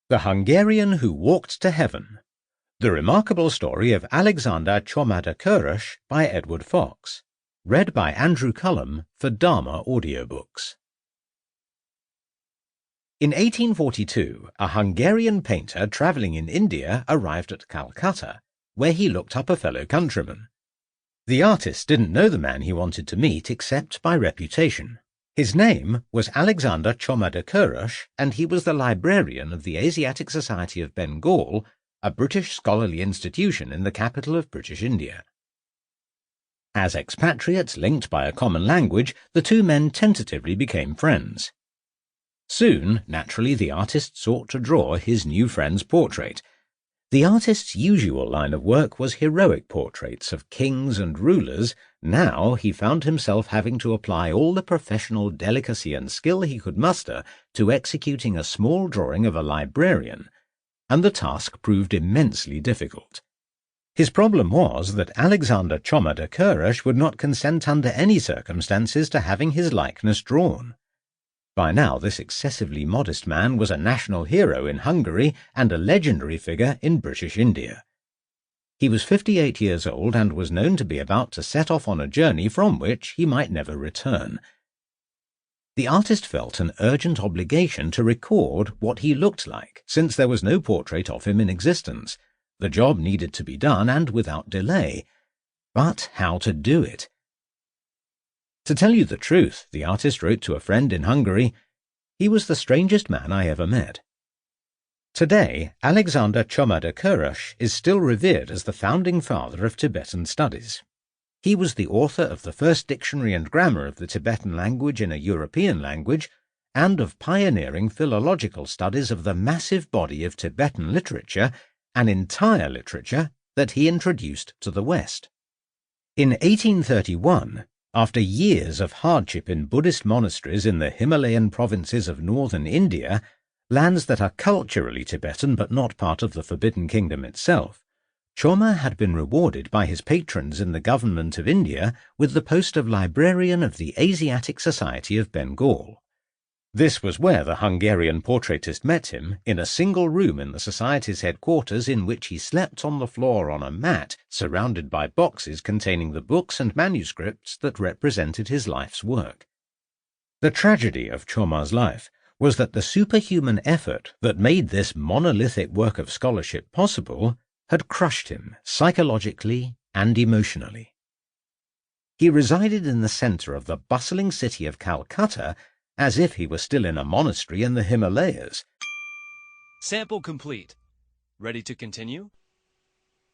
The Hungarian Who Walked to Heaven. The Remarkable Story of Alexander Csoma de Korös by Edward Fox. Read by Andrew Cullum for Dharma Audiobooks. In 1842, a Hungarian painter travelling in India arrived at Calcutta, where he looked up a fellow countryman. The artist didn't know the man he wanted to meet except by reputation. His name was Alexander Csoma de Korös, and he was the librarian of the Asiatic Society of Bengal, a British scholarly institution in the capital of British India. As expatriates linked by a common language, the two men tentatively became friends. Soon, naturally, the artist sought to draw his new friend's portrait. The artist's usual line of work was heroic portraits of kings and rulers. Now he found himself having to apply all the professional delicacy and skill he could muster to executing a small drawing of a librarian, and the task proved immensely difficult. His problem was that Alexander Csoma de Korös would not consent under any circumstances to having his likeness drawn. By now this excessively modest man was a national hero in Hungary and a legendary figure in British India. He was 58 years old and was known to be about to set off on a journey from which he might never return. The artist felt an urgent obligation to record what he looked like, since there was no portrait of him in existence. The job needed to be done, and without delay. But how to do it? To tell you the truth, the artist wrote to a friend in Hungary, he was the strangest man I ever met. Today, Alexander Csoma de Korös is still revered as the founding father of Tibetan studies. He was the author of the first dictionary and grammar of the Tibetan language in a European language, and of pioneering philological studies of the massive body of Tibetan literature, an entire literature that he introduced to the West. In 1831, after years of hardship in Buddhist monasteries in the Himalayan provinces of northern India, lands that are culturally Tibetan but not part of the Forbidden Kingdom itself, Csoma had been rewarded by his patrons in the government of India with the post of librarian of the Asiatic Society of Bengal. This was where the Hungarian portraitist met him, in a single room in the Society's headquarters, in which he slept on the floor on a mat surrounded by boxes containing the books and manuscripts that represented his life's work. The tragedy of Csoma's life was that the superhuman effort that made this monolithic work of scholarship possible had crushed him psychologically and emotionally. He resided in the center of the bustling city of Calcutta as if he were still in a monastery in the Himalayas. Sample complete. Ready to continue?